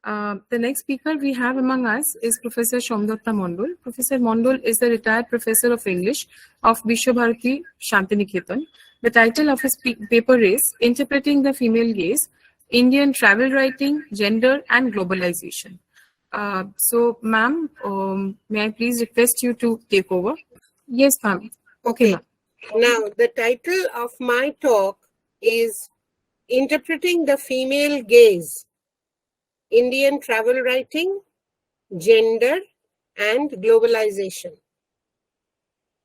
The next speaker we have among us is Professor Somdatta Mandal. Professor Mandal is the retired professor of English of Visva-Bharati, Santiniketan. The title of his paper is Interpreting the Female Gaze, Indian Travel Writing, Gender and Globalization. So, ma'am, may I please request you to take over? Yes, ma'am. Okay, ma'am. Now, the title of my talk is Interpreting the Female Gaze, Indian Travel Writing, Gender and Globalization.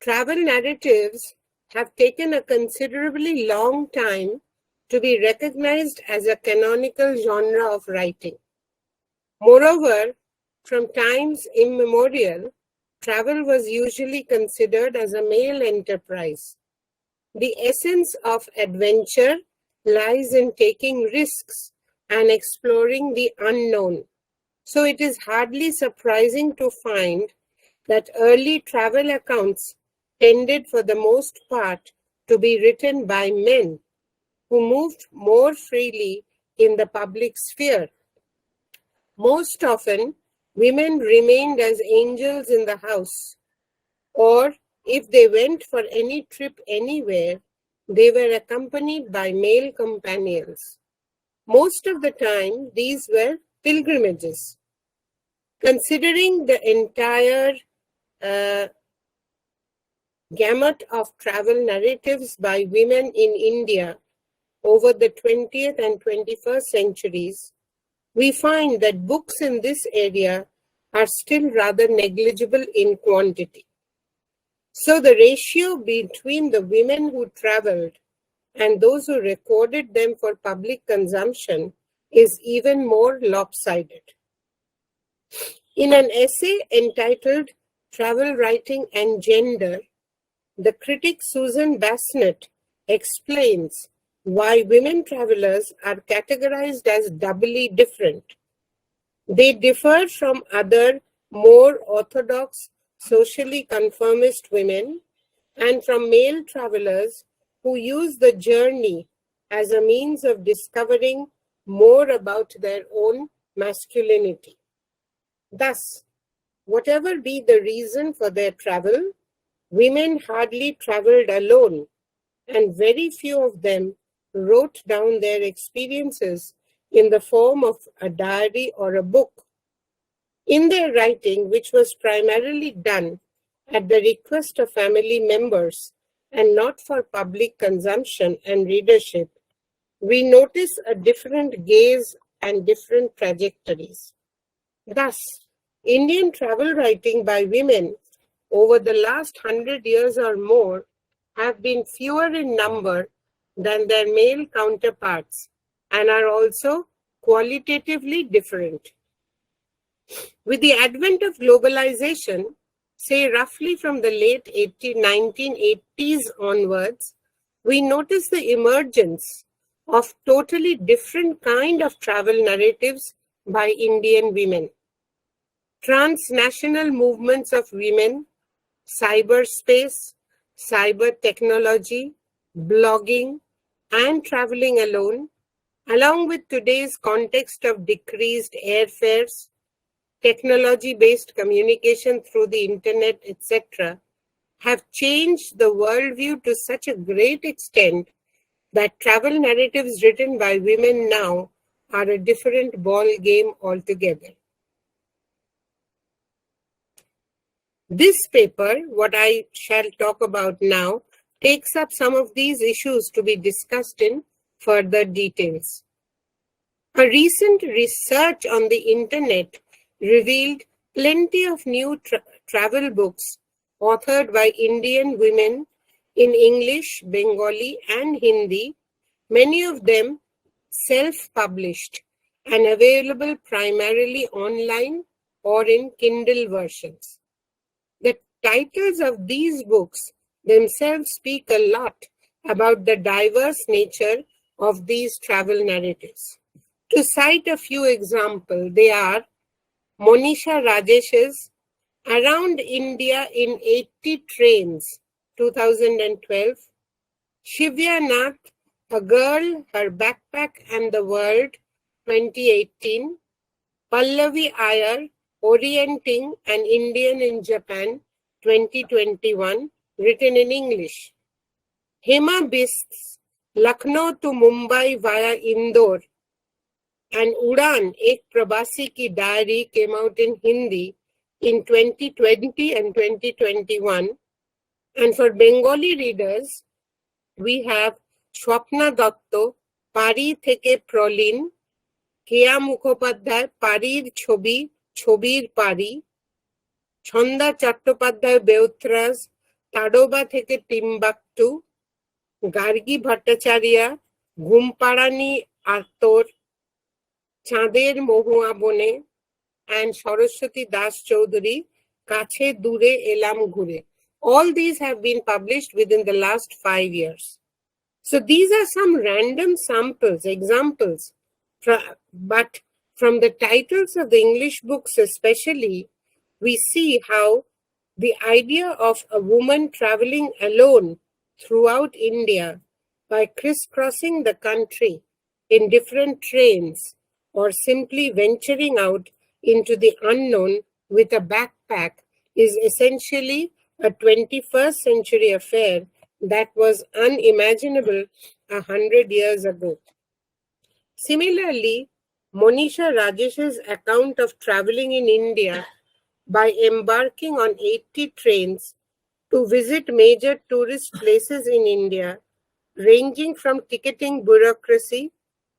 Travel narratives have taken a considerably long time to be recognized as a canonical genre of writing. Moreover, from times immemorial, travel was usually considered as a male enterprise. The essence of adventure lies in taking risks and exploring the unknown. So it is hardly surprising to find that early travel accounts tended for the most part to be written by men who moved more freely in the public sphere. Most often, women remained as angels in the house, or if they went for any trip anywhere, they were accompanied by male companions. Most of the time, these were pilgrimages. Considering the entire gamut of travel narratives by women in India over the 20th and 21st centuries, we find that books in this area are still rather negligible in quantity. So the ratio between the women who traveled and those who recorded them for public consumption is even more lopsided. In an essay entitled Travel Writing and Gender, the critic Susan Bassnett explains why women travelers are categorized as doubly different. They differ from other more orthodox, socially conformist women and from male travelers who use the journey as a means of discovering more about their own masculinity. Thus, whatever be the reason for their travel, women hardly traveled alone, and very few of them wrote down their experiences in the form of a diary or a book. In their writing, which was primarily done at the request of family members and not for public consumption and readership, we notice a different gaze and different trajectories. Thus, Indian travel writing by women over the last 100 years or more have been fewer in number than their male counterparts and are also qualitatively different. With the advent of globalization, say roughly from the late 1980s onwards, we notice the emergence of totally different kind of travel narratives by Indian women. Transnational movements of women, cyberspace, cyber technology, blogging, and traveling alone, along with today's context of decreased airfares, technology-based communication through the internet, etc., have changed the worldview to such a great extent that travel narratives written by women now are a different ball game altogether. This paper, what I shall talk about now, takes up some of these issues to be discussed in further details. A recent research on the internet revealed plenty of new travel books authored by Indian women in English, Bengali, and Hindi, many of them self-published and available primarily online or in Kindle versions. The titles of these books themselves speak a lot about the diverse nature of these travel narratives. To cite a few examples, they are Monisha Rajesh's Around India in 80 Trains, 2012, Shivya Nath, A Girl, Her Backpack and the World, 2018, Pallavi Iyer, Orienting an Indian in Japan, 2021, written in English. Hema Bis's Lucknow to Mumbai via Indore and Udan Ek Prabasi Ki Diary came out in Hindi in 2020 and 2021. And for Bengali readers, we have Swapna Datto, Pari Theke Prolin, Keya Mukhopadhyay, Parir Chobi, Chobir Pari, Chanda Chattopadhyay Beutras, Tadoba Theke Timbuktu, Gargi Bhattacharya, Gumparani Artor, Chander Mohua Bone, and Saraswati Das Chaudhary, Kache Dure Elam Ghure. All these have been published within the last 5 years. So these are some random samples, examples, but from the titles of the English books especially, we see how the idea of a woman traveling alone throughout India by crisscrossing the country in different trains or simply venturing out into the unknown with a backpack is essentially a 21st century affair that was unimaginable 100 years ago. Similarly, Monisha Rajesh's account of traveling in India by embarking on 80 trains to visit major tourist places in India, ranging from ticketing bureaucracy,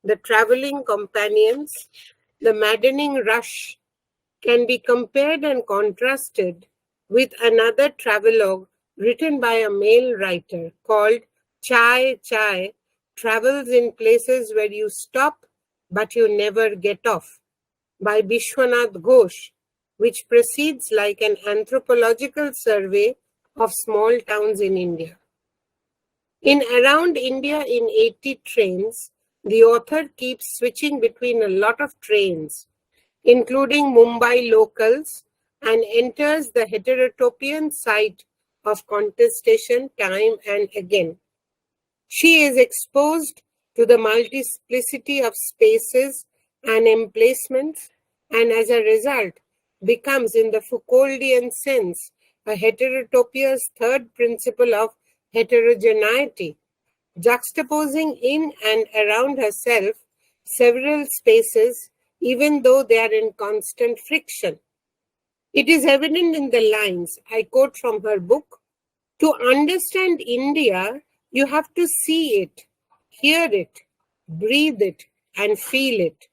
the traveling companions, the maddening rush, can be compared and contrasted with another travelogue written by a male writer called Chai Chai, Travels in Places Where You Stop But You Never Get Off, by Vishwanath Ghosh, which proceeds like an anthropological survey of small towns in India. In Around India in 80 Trains, the author keeps switching between a lot of trains, including Mumbai locals, and enters the heterotopian site of contestation time and again. She is exposed to the multiplicity of spaces and emplacements, and as a result becomes, in the Foucauldian sense, a heterotopia's third principle of heterogeneity, juxtaposing in and around herself several spaces, even though they are in constant friction. It is evident in the lines I quote from her book: "To understand India, you have to see it, hear it, breathe it, and feel it.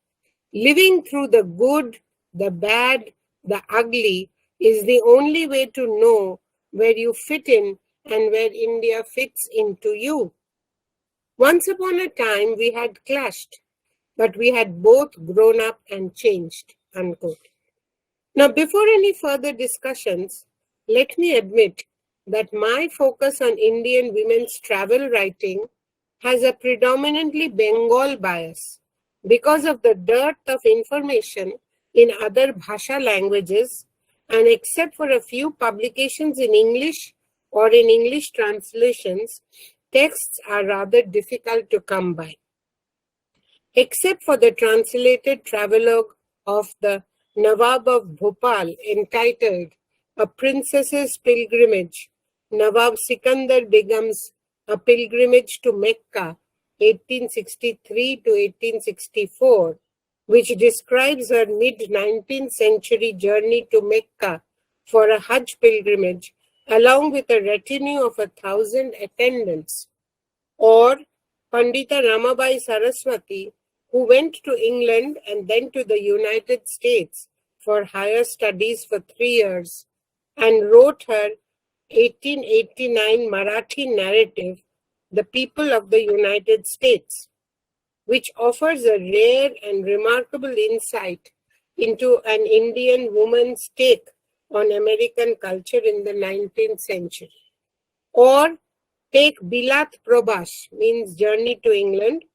Living through the good, the bad, the ugly is the only way to know where you fit in and where India fits into you. Once upon a time, we had clashed, but we had both grown up and changed." Unquote. Now, before any further discussions, let me admit that my focus on Indian women's travel writing has a predominantly Bengal bias because of the dearth of information in other Bhasha languages, and except for a few publications in English or in English translations, texts are rather difficult to come by. Except for the translated travelogue of the Nawab of Bhopal entitled A Princess's Pilgrimage, Nawab Sikandar Begum's A Pilgrimage to Mecca, 1863 to 1864, which describes her mid-19th century journey to Mecca for a Hajj pilgrimage, along with a retinue of 1,000 attendants, or Pandita Ramabai Saraswati, who went to England and then to the United States for higher studies for 3 years, and wrote her 1889 Marathi narrative, The People of the United States, which offers a rare and remarkable insight into an Indian woman's take on American culture in the 19th century. Or take Bilat Probash, means Journey to England,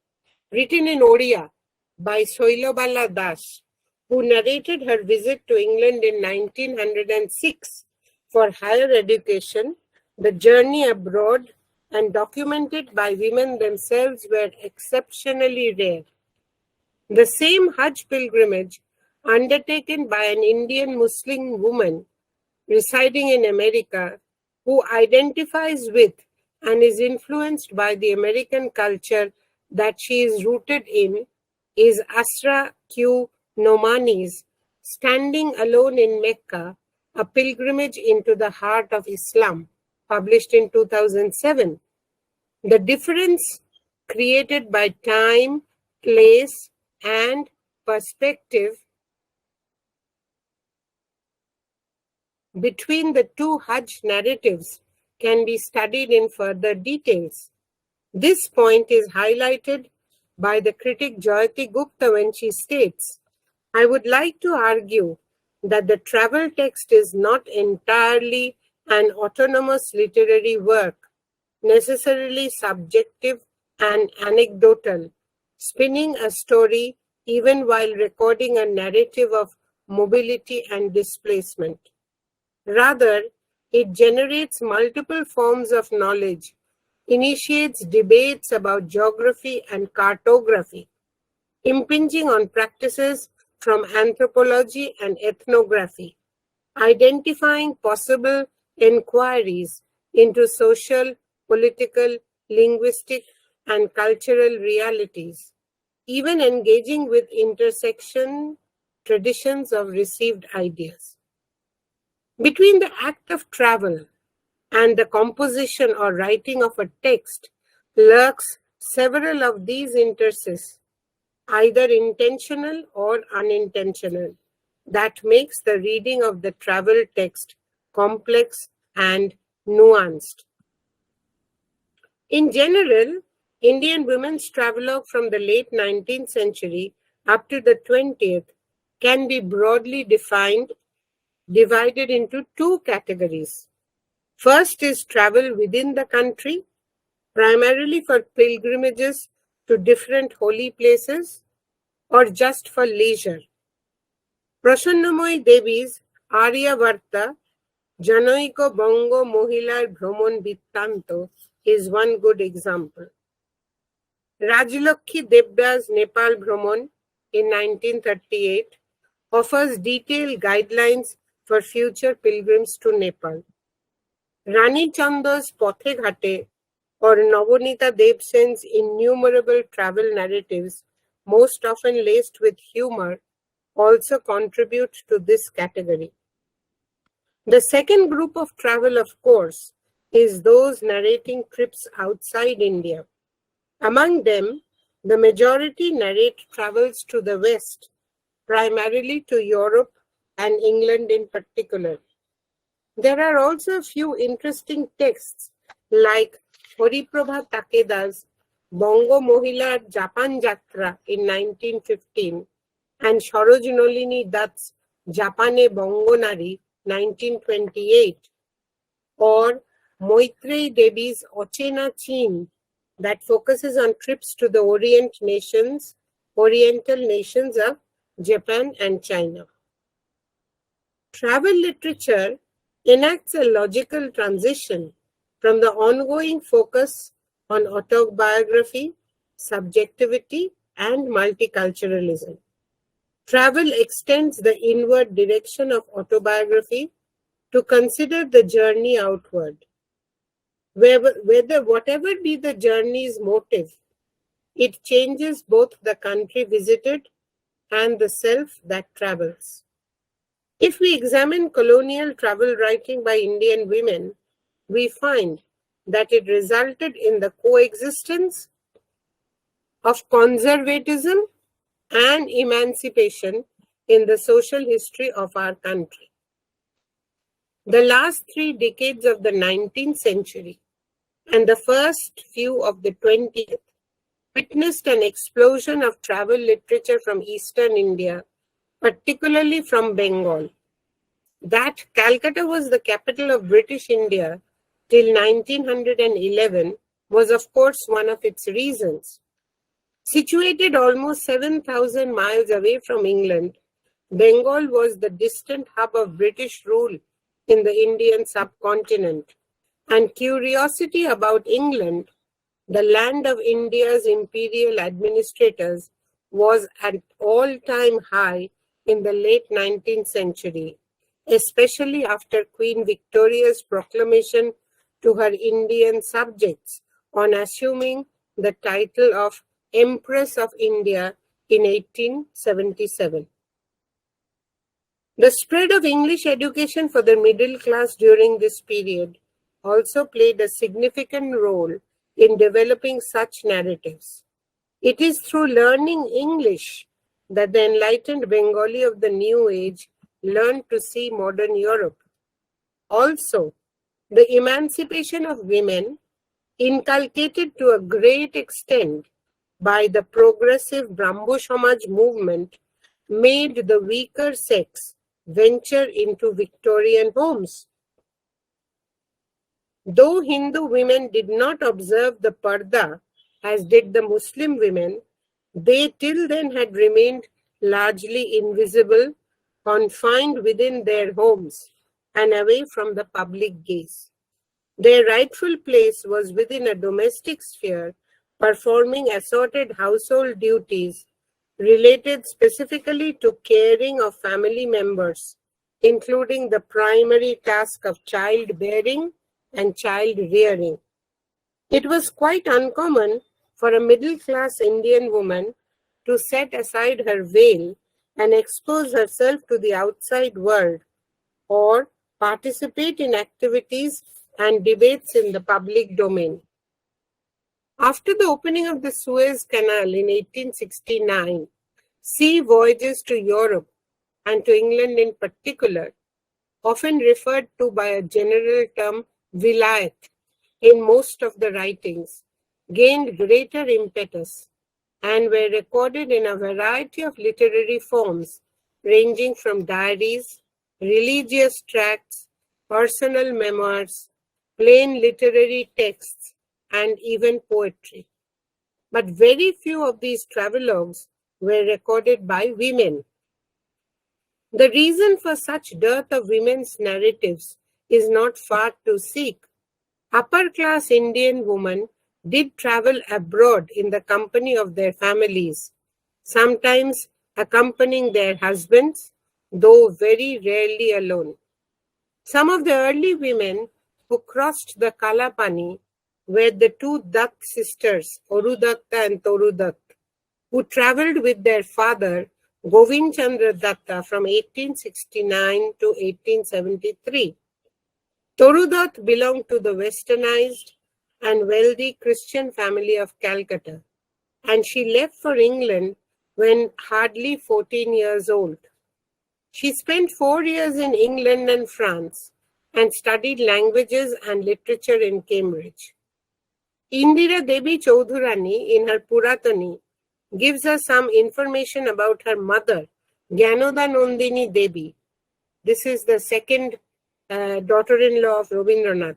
written in Odia by Soilobala Das, who narrated her visit to England in 1906 for higher education. The journey abroad and documented by women themselves were exceptionally rare. The same Hajj pilgrimage undertaken by an Indian Muslim woman residing in America who identifies with and is influenced by the American culture that she is rooted in, is Asra Q. Nomani's Standing Alone in Mecca, A Pilgrimage into the Heart of Islam, published in 2007. The difference created by time, place, and perspective between the two Hajj narratives can be studied in further details. This point is highlighted by the critic Jayati Gupta when she states, I would like to argue that the travel text is not entirely an autonomous literary work, necessarily subjective and anecdotal, spinning a story even while recording a narrative of mobility and displacement. Rather, it generates multiple forms of knowledge, initiates debates about geography and cartography, impinging on practices from anthropology and ethnography, identifying possible inquiries into social, political, linguistic, and cultural realities, even engaging with intersection traditions of received ideas. Between the act of travel and the composition or writing of a text lurks several of these interstices, either intentional or unintentional, that makes the reading of the travel text complex and nuanced. In general, Indian women's travelogue from the late 19th century up to the 20th can be broadly divided into two categories. First is travel within the country, primarily for pilgrimages to different holy places or just for leisure. Prashannamoyi Devi's Aryavarta, Janoiko Bongo Mohilar Bhromon Bittanto is one good example. Rajlakshmi Debda's Nepal Bhromon in 1938 offers detailed guidelines for future pilgrims to Nepal. Rani Chanda's Pothe Ghate or Navanita Devsen's innumerable travel narratives, most often laced with humor, also contribute to this category. The second group of travel, of course, is those narrating trips outside India. Among them, the majority narrate travels to the West, primarily to Europe and England in particular. There are also a few interesting texts like Hariprabha Takeda's Bongo Mohilar Japan Jatra in 1915 and Saroj Nalini Dutt's Japane Bongo Nari 1928 or Moitrey Devi's Ochena Chin that focuses on trips to the Oriental nations of Japan and China. Travel literature enacts a logical transition from the ongoing focus on autobiography, subjectivity, and multiculturalism. Travel extends the inward direction of autobiography to consider the journey outward. Whatever be the journey's motive, it changes both the country visited and the self that travels. If we examine colonial travel writing by Indian women, we find that it resulted in the coexistence of conservatism and emancipation in the social history of our country. The last 3 decades of the 19th century and the first few of the 20th witnessed an explosion of travel literature from Eastern India, particularly from Bengal. That Calcutta was the capital of British India till 1911 was of course one of its reasons. Situated almost 7,000 miles away from England, Bengal was the distant hub of British rule in the Indian subcontinent, and curiosity about England, the land of India's imperial administrators, was at all-time high in the late 19th century, especially after Queen Victoria's proclamation to her Indian subjects on assuming the title of Empress of India in 1877. The spread of English education for the middle class during this period also played a significant role in developing such narratives. It is through learning English that the enlightened Bengali of the new age learned to see modern Europe. Also, the emancipation of women, inculcated to a great extent by the progressive Brahmo Samaj movement, made the weaker sex venture into Victorian homes. Though Hindu women did not observe the parda as did the Muslim women, they till then had remained largely invisible, confined within their homes and away from the public gaze. Their rightful place was within a domestic sphere, performing assorted household duties related specifically to caring of family members, including the primary task of childbearing and child rearing. It was quite uncommon for a middle-class Indian woman to set aside her veil and expose herself to the outside world or participate in activities and debates in the public domain. After the opening of the Suez Canal in 1869, sea voyages to Europe and to England in particular, often referred to by a general term vilayat in most of the writings, gained greater impetus and were recorded in a variety of literary forms ranging from diaries, religious tracts, personal memoirs, plain literary texts, and even poetry. But very few of these travelogues were recorded by women. The reason for such dearth of women's narratives is not far to seek. Upper-class Indian women did travel abroad in the company of their families, sometimes accompanying their husbands, though very rarely alone. Some of the early women who crossed the Kalapani were the two Dutt sisters, Orudatta and Torudatta, who traveled with their father, Govind Chandra Datta, from 1869 to 1873. Torudatta belonged to the westernized and wealthy Christian family of Calcutta, and she left for England when hardly 14 years old. She spent 4 years in England and France and studied languages and literature in Cambridge. Indira Devi Chaudhurani, in her Puratani, gives us some information about her mother, Gyanoda Nandini Devi. This is the second daughter-in-law of Devendranath.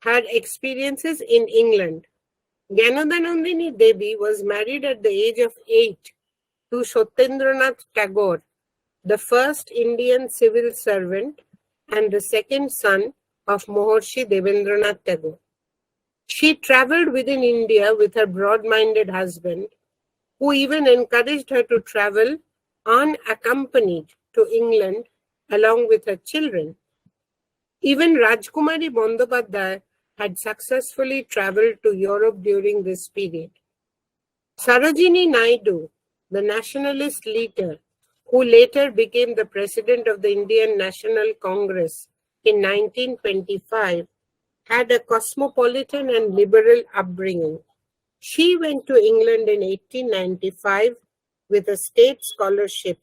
Her experiences in England. Gyanoda Nandini Devi was married at the age of 8 to Satyendranath Tagore, the first Indian civil servant and the second son of Maharishi Devendranath Tagore. She traveled within India with her broad-minded husband, who even encouraged her to travel unaccompanied to England along with her children. Even Rajkumari Bandopadhyay had successfully traveled to Europe during this period. Sarojini Naidu, the nationalist leader, who later became the president of the Indian National Congress in 1925, had a cosmopolitan and liberal upbringing. She went to England in 1895 with a state scholarship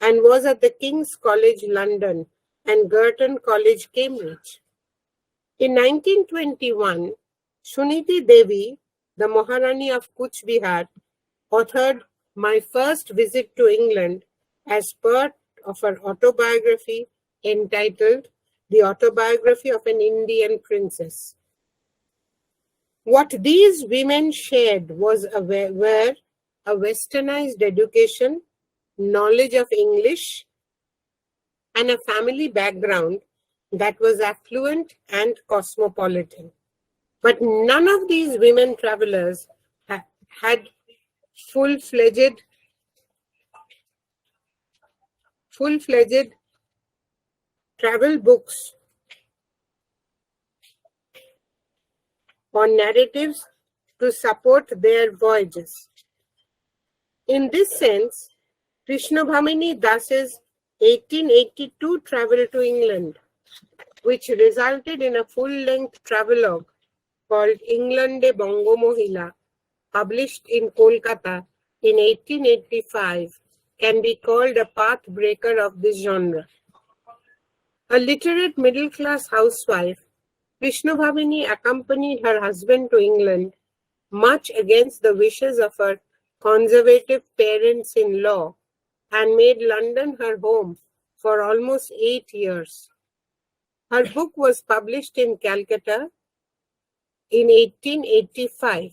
and was at the King's College London and Girton College, Cambridge. In 1921, Suniti Devi, the Maharani of Kuch Bihar, authored My First Visit to England as part of her autobiography entitled The Autobiography of an Indian Princess. What these women shared was a westernized education, knowledge of English, and a family background that was affluent and cosmopolitan. But none of these women travelers had full-fledged travel books or narratives to support their voyages. In this sense, Krishnabhamini Das's 1882 travel to England, which resulted in a full-length travelogue called Englande Bongo Mohila, published in Kolkata in 1885, can be called a path-breaker of this genre. A literate middle-class housewife, Krishnabhamini accompanied her husband to England, much against the wishes of her conservative parents-in-law, and made London her home for almost 8 years. Her book was published in Calcutta in 1885.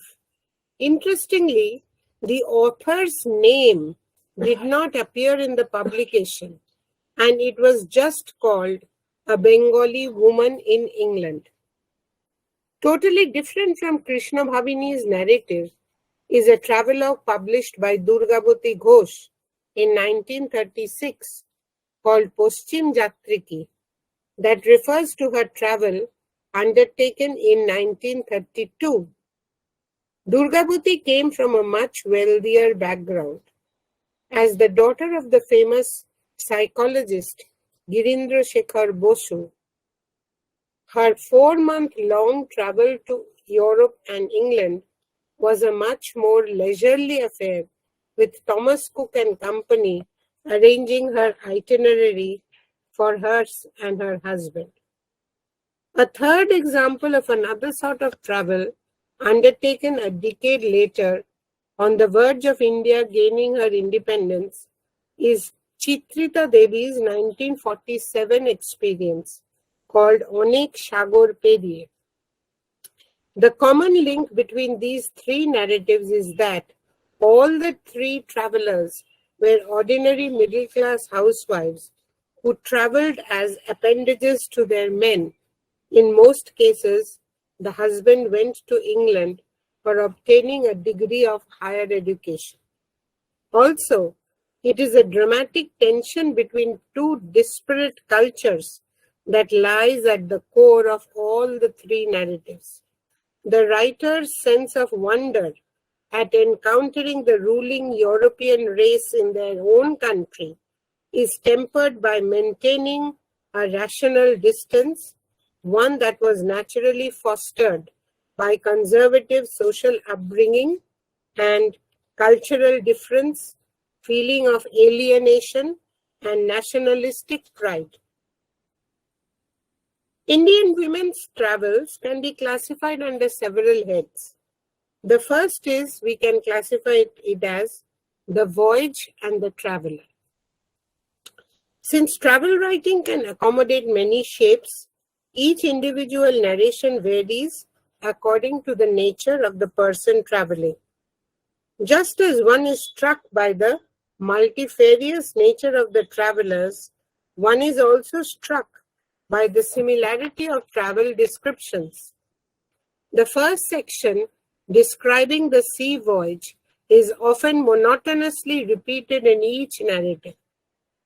Interestingly, the author's name did not appear in the publication, and it was just called A Bengali Woman in England. Totally different from Krishnabhamini's narrative is a travelogue published by Durgavati Ghosh in 1936 called Poschim Jatriki that refers to her travel undertaken in 1932. Durgavati came from a much wealthier background. As the daughter of the famous psychologist Girindra Shekhar Bosu, her 4-month-long travel to Europe and England was a much more leisurely affair, with Thomas Cook and Company arranging her itinerary for her and her husband. A third example of another sort of travel undertaken a decade later, on the verge of India gaining her independence, is Chitrita Devi's 1947 experience called Onek Shagor Pediye. The common link between these three narratives is that all the three travelers were ordinary middle-class housewives who traveled as appendages to their men. In most cases, the husband went to England for obtaining a degree of higher education. Also, it is a dramatic tension between two disparate cultures that lies at the core of all the three narratives. The writer's sense of wonder at encountering the ruling European race in their own country is tempered by maintaining a rational distance, one that was naturally fostered by conservative social upbringing and cultural difference, feeling of alienation, and nationalistic pride. Indian women's travels can be classified under several heads. The first is, we can classify it as the voyage and the traveler. Since travel writing can accommodate many shapes, each individual narration varies according to the nature of the person traveling. Just as one is struck by the multifarious nature of the travelers, one is also struck by the similarity of travel descriptions. The first section, describing the sea voyage, is often monotonously repeated in each narrative.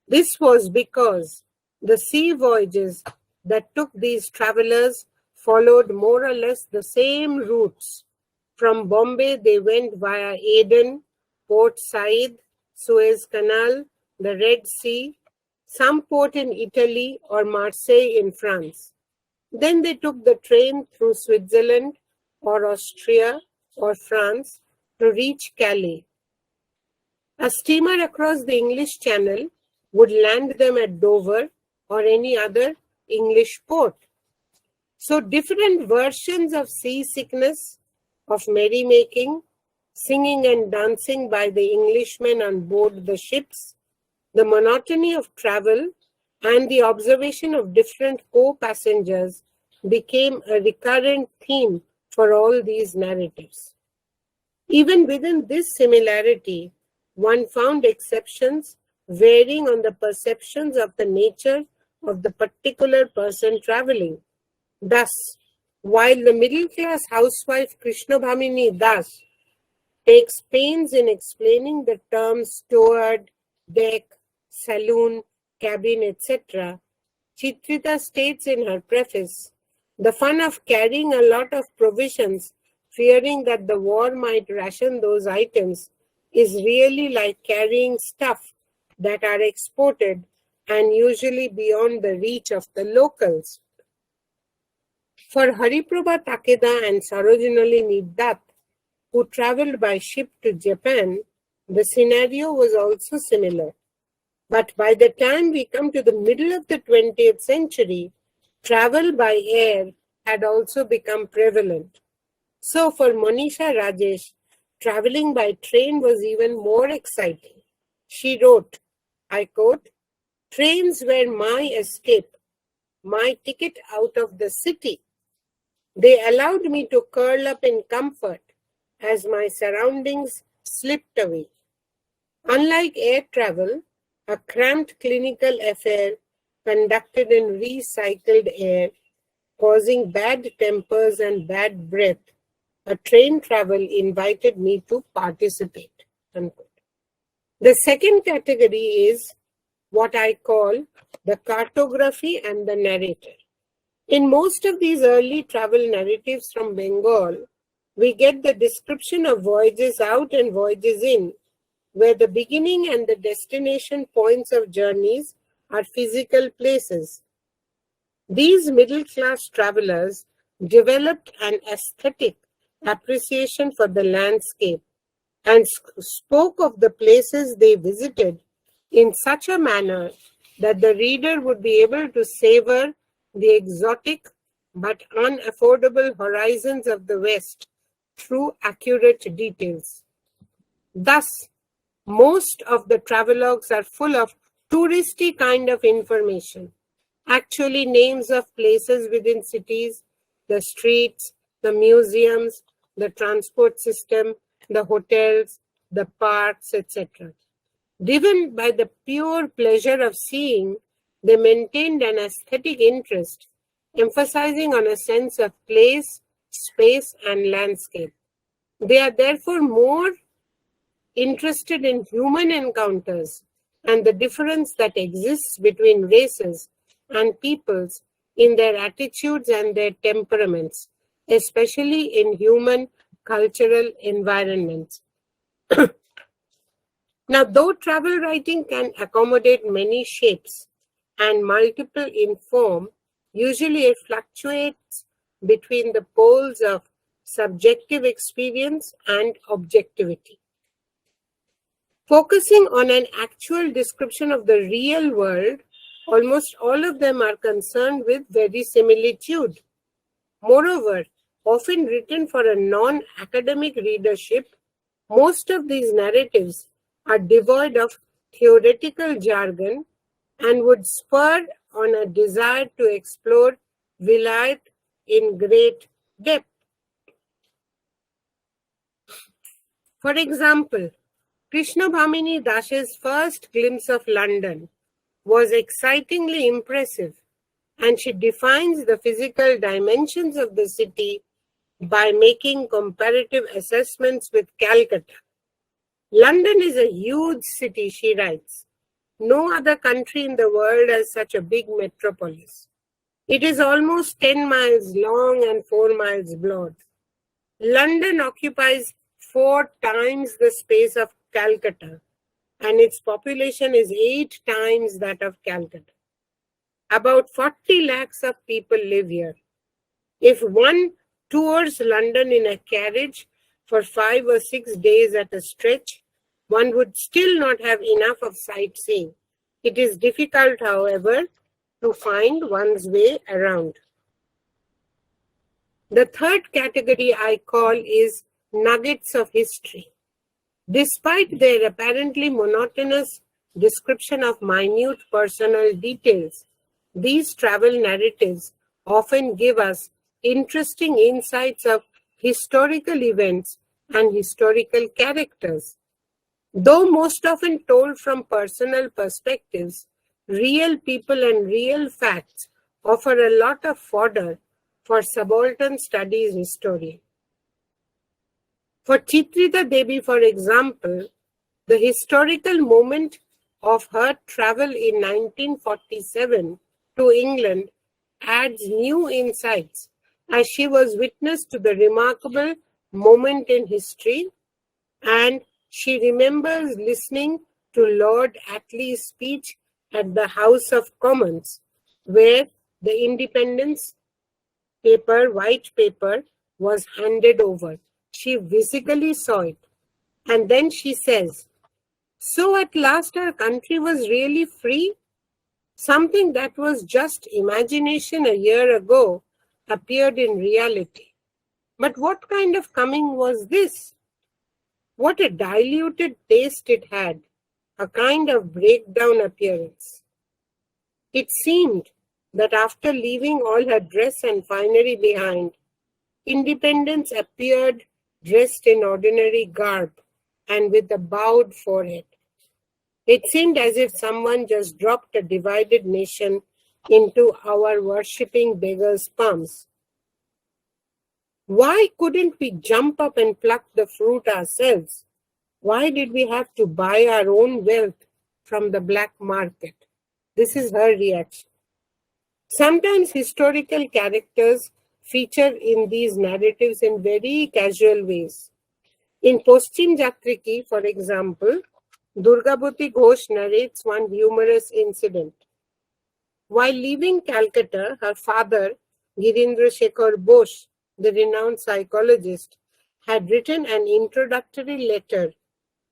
This was because the sea voyages that took these travelers followed more or less the same routes. From Bombay, they went via Aden, Port Said, Suez Canal, the Red Sea, some port in Italy or Marseille in France. Then they took the train through Switzerland or Austria or France to reach Calais. A steamer across the English Channel would land them at Dover or any other English port. So different versions of seasickness, of merrymaking, singing and dancing by the Englishmen on board the ships, the monotony of travel, and the observation of different co-passengers became a recurrent theme for all these narratives. Even within this similarity, one found exceptions varying on the perceptions of the nature of the particular person traveling. Thus, while the middle-class housewife Krishnabhamini Das takes pains in explaining the terms steward, deck, saloon, cabin, etc., Chitrita states in her preface, "The fun of carrying a lot of provisions, fearing that the war might ration those items, is really like carrying stuff that are exported and usually beyond the reach of the locals." For Hariprabha Takeda and Sarojinali Niddat, who traveled by ship to Japan, the scenario was also similar. But by the time we come to the middle of the 20th century, travel by air had also become prevalent. So for Monisha Rajesh, traveling by train was even more exciting. She wrote, I quote, "Trains were my escape, my ticket out of the city. They allowed me to curl up in comfort as my surroundings slipped away. Unlike air travel, a cramped clinical affair conducted in recycled air, causing bad tempers and bad breath, a train travel invited me to participate." Unquote. The second category is what I call the cartography and the narrator. In most of these early travel narratives from Bengal, we get the description of voyages out and voyages in, where the beginning and the destination points of journeys are physical places. These middle-class travelers developed an aesthetic appreciation for the landscape and spoke of the places they visited in such a manner that the reader would be able to savor the exotic but unaffordable horizons of the West through accurate details. Thus, most of the travelogues are full of touristy kind of information, actually names of places within cities, the streets, the museums, the transport system, the hotels, the parks, etc. Driven by the pure pleasure of seeing, they maintained an aesthetic interest, emphasizing on a sense of place, space, and landscape. They are therefore more interested in human encounters and the difference that exists between races and peoples in their attitudes and their temperaments, especially in human cultural environments. Now, though travel writing can accommodate many shapes and multiple in form, usually it fluctuates between the poles of subjective experience and objectivity. Focusing on an actual description of the real world, almost all of them are concerned with verisimilitude. Moreover, often written for a non-academic readership, most of these narratives are devoid of theoretical jargon and would spur on a desire to explore Vilayat in great depth. For example, Krishna Bhamini Das's first glimpse of London was excitingly impressive, and she defines the physical dimensions of the city by making comparative assessments with Calcutta. London is a huge city, she writes. No other country in the world has such a big metropolis. It is almost 10 miles long and 4 miles broad. London occupies 4 times the space of Calcutta, and its population is 8 times that of Calcutta. About 40 lakhs of people live here. If one tours London in a carriage for 5 or 6 days at a stretch, one would still not have enough of sightseeing. It is difficult, however, to find one's way around. The third category I call is nuggets of history. Despite their apparently monotonous description of minute personal details, these travel narratives often give us interesting insights of historical events and historical characters. Though most often told from personal perspectives, real people and real facts offer a lot of fodder for subaltern studies historian. For Chitrita Devi, for example, the historical moment of her travel in 1947 to England adds new insights as she was witness to the remarkable moment in history, and she remembers listening to Lord Attlee's speech at the House of Commons, where the independence paper, white paper, was handed over. She physically saw it. And then she says, "So at last our country was really free? Something that was just imagination a year ago appeared in reality. But what kind of coming was this? What a diluted taste it had, a kind of breakdown appearance. It seemed that after leaving all her dress and finery behind, independence appeared dressed in ordinary garb and with a bowed forehead. It seemed as if someone just dropped a divided nation into our worshipping beggars' palms. Why couldn't we jump up and pluck the fruit ourselves? Why did we have to buy our own wealth from the black market?" This is her reaction. Sometimes historical characters feature in these narratives in very casual ways. In Poschim Jatriki, for example, Durgabati Ghosh narrates one humorous incident. While leaving Calcutta, her father, Girindra Shekhar Bose, the renowned psychologist, had written an introductory letter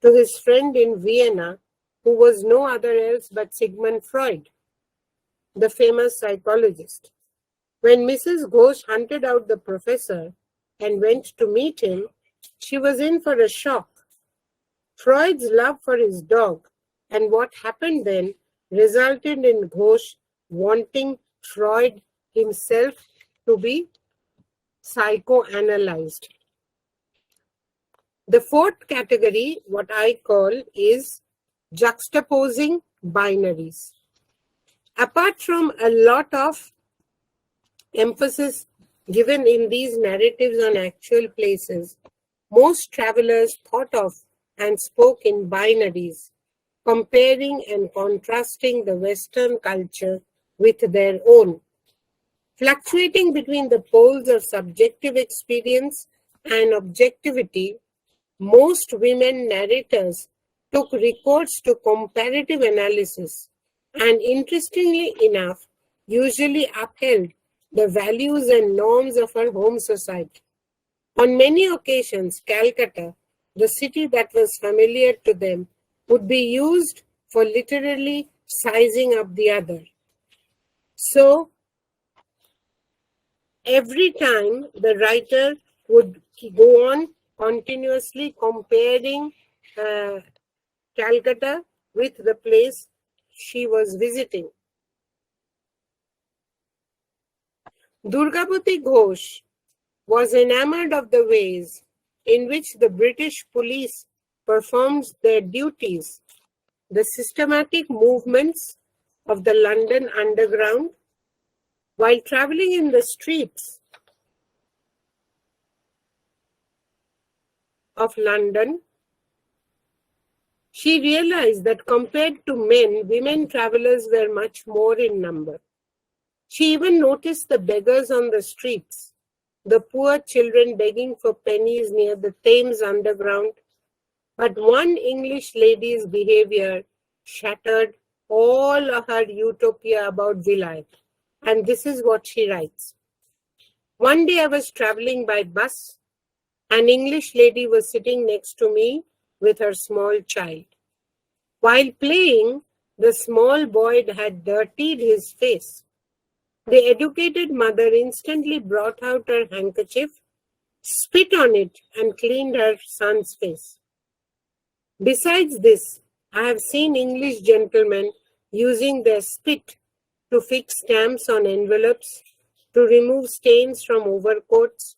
to his friend in Vienna, who was no other else but Sigmund Freud, the famous psychologist. When Mrs. Ghosh hunted out the professor and went to meet him, she was in for a shock. Freud's love for his dog and what happened then resulted in Ghosh wanting Freud himself to be psychoanalyzed. The fourth category, what I call, is juxtaposing binaries. Apart from a lot of emphasis given in these narratives on actual places, most travelers thought of and spoke in binaries, comparing and contrasting the Western culture with their own. Fluctuating between the poles of subjective experience and objectivity, most women narrators took recourse to comparative analysis and, interestingly enough, usually upheld the values and norms of her home society. On many occasions, Calcutta, the city that was familiar to them, would be used for literally sizing up the other. So, every time the writer would go on continuously comparing Calcutta with the place she was visiting. Durgabati Ghosh was enamored of the ways in which the British police performs their duties, the systematic movements of the London Underground. While traveling in the streets of London, she realized that compared to men, women travelers were much more in number. She even noticed the beggars on the streets, the poor children begging for pennies near the Thames Underground. But one English lady's behavior shattered all of her utopia about Vilayat. And this is what she writes. "One day I was traveling by bus. An English lady was sitting next to me with her small child. While playing, the small boy had dirtied his face. The educated mother instantly brought out her handkerchief, spit on it, and cleaned her son's face. Besides this, I have seen English gentlemen using their spit to fix stamps on envelopes, to remove stains from overcoats,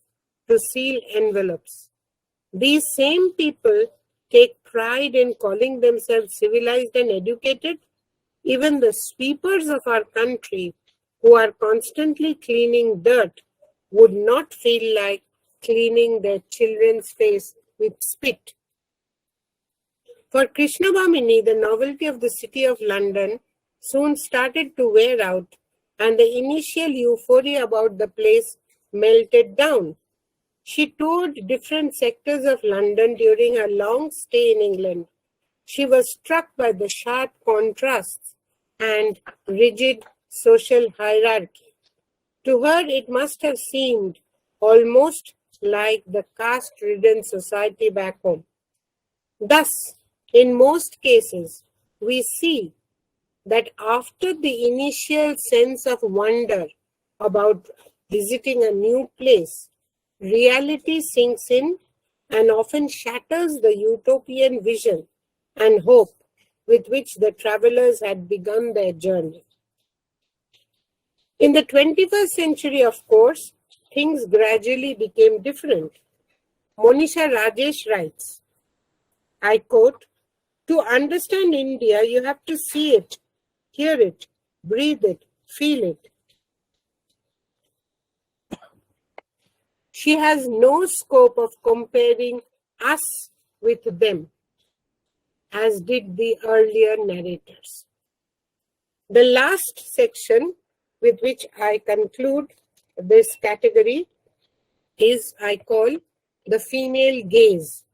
to seal envelopes. These same people take pride in calling themselves civilized and educated. Even the sweepers of our country, who are constantly cleaning dirt, would not feel like cleaning their children's face with spit. For Krishnabhamini, the novelty of the city of London soon started to wear out, and the initial euphoria about the place melted down. She toured different sectors of London during her long stay in England. She was struck by the sharp contrasts and rigid social hierarchy. To her, it must have seemed almost like the caste-ridden society back home. Thus, in most cases, we see that after the initial sense of wonder about visiting a new place, reality sinks in and often shatters the utopian vision and hope with which the travelers had begun their journey. In the 21st century, of course, things gradually became different. Monisha Rajesh writes, I quote, "To understand India, you have to see it, hear it, breathe it, feel it." She has no scope of comparing us with them, as did the earlier narrators. The last section with which I conclude this category is, I call, the female gaze.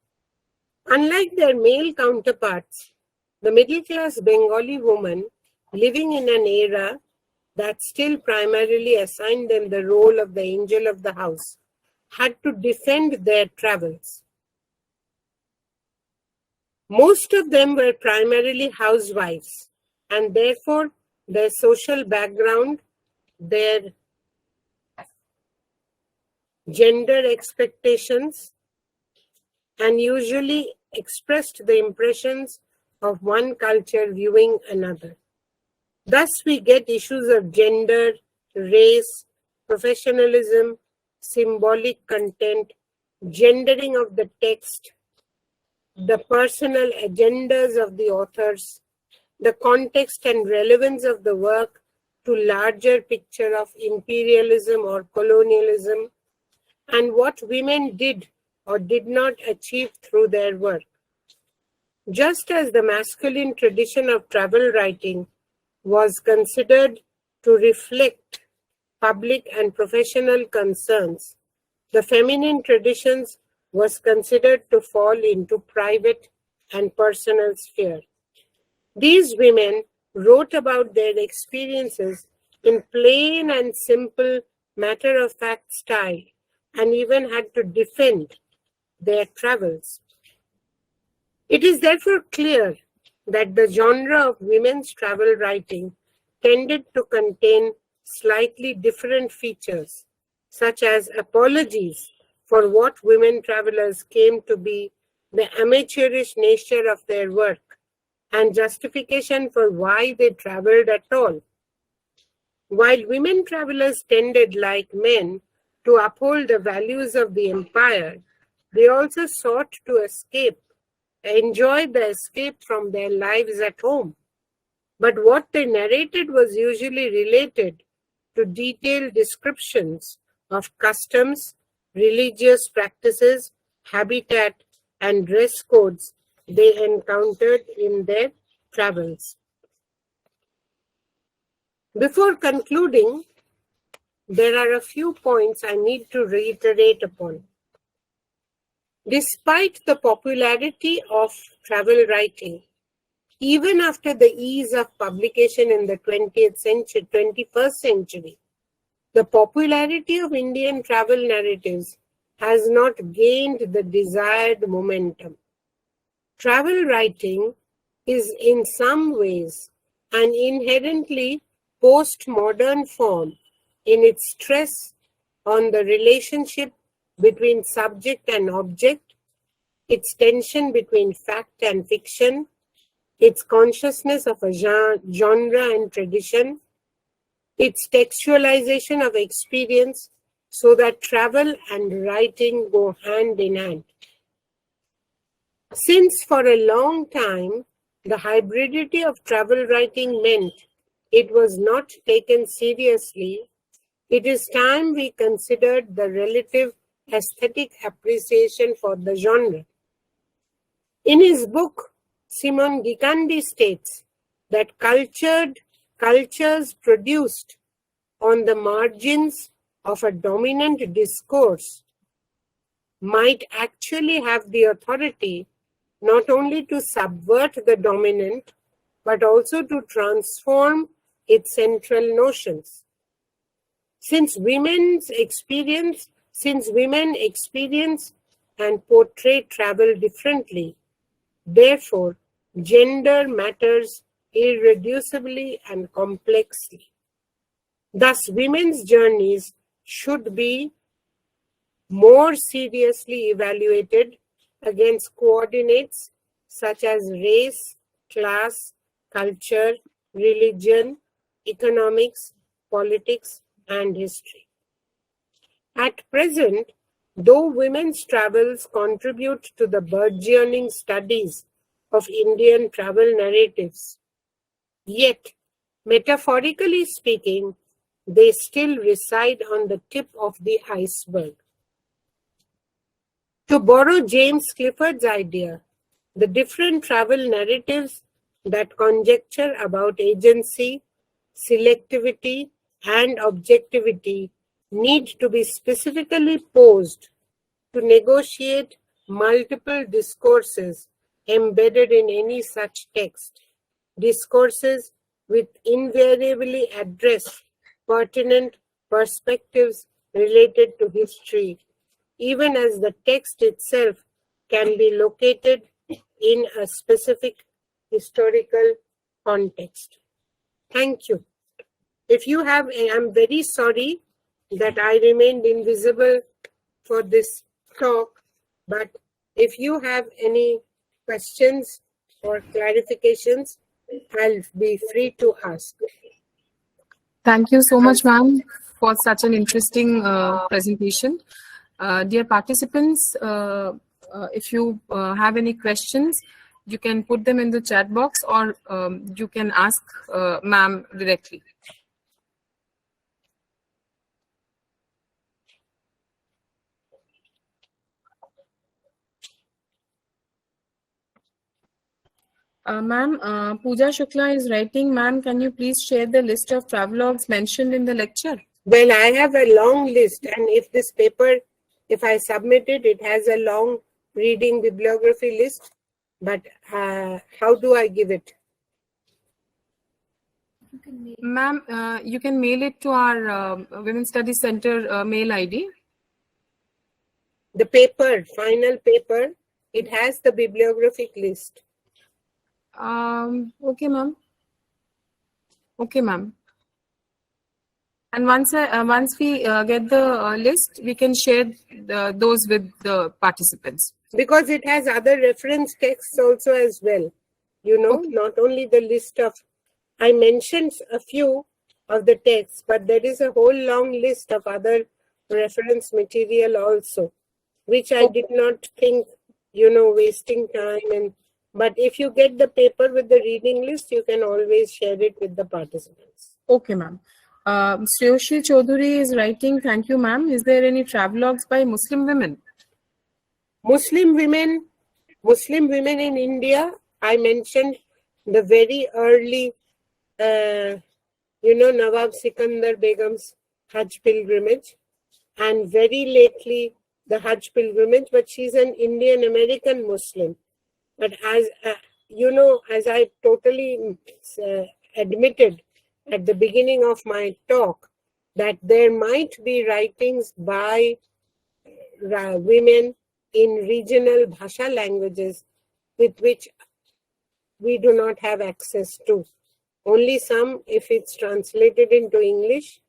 Unlike their male counterparts, the middle-class Bengali woman living in an era that still primarily assigned them the role of the angel of the house had to defend their travels. Most of them were primarily housewives, and therefore their social background, their gender expectations, and usually expressed the impressions of one culture viewing another. Thus, we get issues of gender, race, professionalism, symbolic content, gendering of the text, the personal agendas of the authors, the context and relevance of the work to larger picture of imperialism or colonialism, and what women did or did not achieve through their work. Just as the masculine tradition of travel writing was considered to reflect public and professional concerns, the feminine traditions was considered to fall into private and personal sphere. These women wrote about their experiences in plain and simple matter-of-fact style and even had to defend their travels. It is therefore clear that the genre of women's travel writing tended to contain slightly different features, such as apologies for what women travelers came to be the amateurish nature of their work and justification for why they traveled at all. While women travelers tended, like men, to uphold the values of the empire, they also sought to enjoy the escape from their lives at home. But what they narrated was usually related to detailed descriptions of customs, religious practices, habitat, and dress codes they encountered in their travels. Before concluding, there are a few points I need to reiterate upon. Despite the popularity of travel writing, even after the ease of publication in the 21st century, the popularity of Indian travel narratives has not gained the desired momentum. Travel writing is in some ways an inherently postmodern form in its stress on the relationship between subject and object, its tension between fact and fiction, its consciousness of a genre and tradition, its textualization of experience so that travel and writing go hand in hand. Since for a long time, the hybridity of travel writing meant it was not taken seriously, it is time we considered the relative aesthetic appreciation for the genre. In his book, Simon Gikandi states that cultures produced on the margins of a dominant discourse might actually have the authority not only to subvert the dominant, but also to transform its central notions. Since women experience and portray travel differently, therefore, gender matters irreducibly and complexly. Thus, women's journeys should be more seriously evaluated against coordinates such as race, class, culture, religion, economics, politics, and history. At present, though women's travels contribute to the burgeoning studies of Indian travel narratives, yet, metaphorically speaking, they still reside on the tip of the iceberg. To borrow James Clifford's idea, the different travel narratives that conjecture about agency, selectivity, and objectivity need to be specifically posed to negotiate multiple discourses embedded in any such text, discourses which invariably address pertinent perspectives related to history, even as the text itself can be located in a specific historical context. Thank you. If you have, I'm very sorry that I remained invisible for this talk, but if you have any questions or clarifications, I'll be free to ask. Thank you so much, ma'am, for such an interesting presentation. Dear participants, if you have any questions, you can put them in the chat box, or you can ask ma'am directly. Ma'am, Pooja Shukla is writing, ma'am, can you please share the list of travelogues mentioned in the lecture? Well, I have a long list, and if this paper, if I submit it, it has a long reading bibliography list, but how do I give it? Ma'am, you can mail it to our Women's Studies Center mail ID. The paper, final paper, it has the bibliographic list. Okay, ma'am. Okay, ma'am. And once we get the list, we can share those with the participants. Because it has other reference texts also as well. You know, okay. Not only the list of, I mentioned a few of the texts, but there is a whole long list of other reference material also, which I did not think, wasting time. But if you get the paper with the reading list, you can always share it with the participants. Okay, ma'am. Sreyoshi Chaudhary is writing, thank you, ma'am. Is there any travelogues by Muslim women? Muslim women in India, I mentioned the very early, Nawab Sikandar Begum's Hajj pilgrimage, and very lately the Hajj pilgrimage, but she's an Indian American Muslim. But as as I totally admitted at the beginning of my talk, that there might be writings by women in regional Bhasha languages with which we do not have access to. Only some, if it's translated into English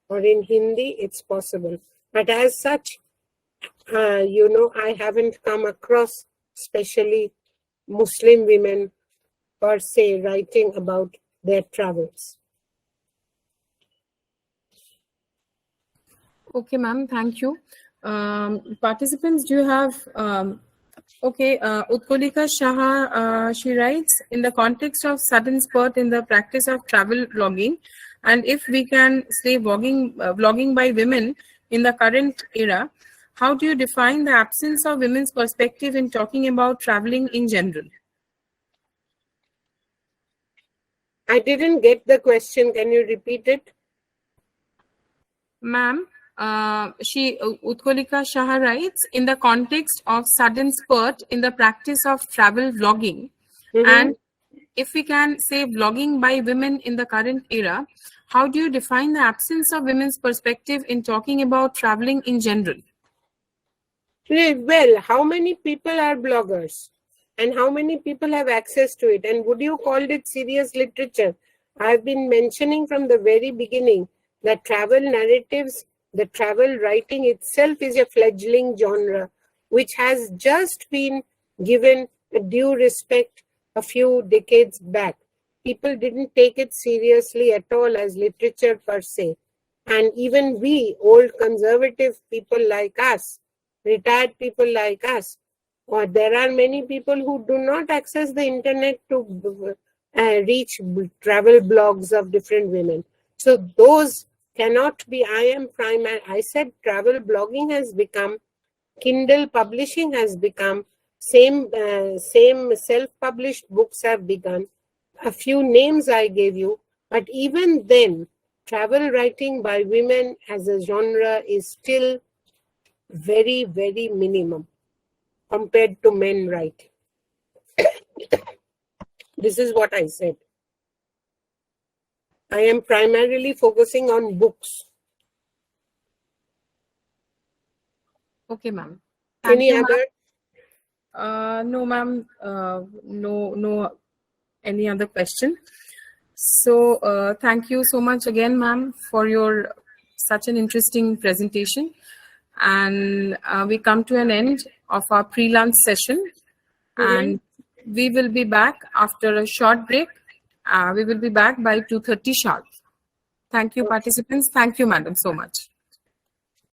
or in Hindi, it's possible. But as such, I haven't come across especially Muslim women per se writing about their travels. Okay, ma'am, thank you. Participants, do you have, Utkolika Shah, she writes, in the context of sudden spurt in the practice of travel vlogging, and if we can say vlogging by women in the current era, how do you define the absence of women's perspective in talking about traveling in general? I didn't get the question. Can you repeat it? Ma'am, Utkolika Shah writes, in the context of sudden spurt in the practice of travel vlogging, and if we can say vlogging by women in the current era, how do you define the absence of women's perspective in talking about traveling in general? Well, how many people are bloggers? And how many people have access to it? And would you call it serious literature? I've been mentioning from the very beginning that travel narratives, the travel writing itself is a fledgling genre, which has just been given a due respect a few decades back. People didn't take it seriously at all as literature per se. And even we, old conservative people like us, retired people like us, or there are many people who do not access the internet to reach travel blogs of different women. So those cannot be. I said travel blogging has become, Kindle publishing has become, same self-published books have begun. A few names I gave you, but even then, travel writing by women as a genre is still very, very minimum compared to men writing. This is what I said. I am primarily focusing on books. Okay, ma'am. Any other? No, ma'am. No, any other question? So, thank you so much again, ma'am, for your such an interesting presentation. And we come to an end of our pre-lunch session, and we will be back after a short break. We will be back by 2:30 sharp. Thank you, participants. Thank you, madam, so much.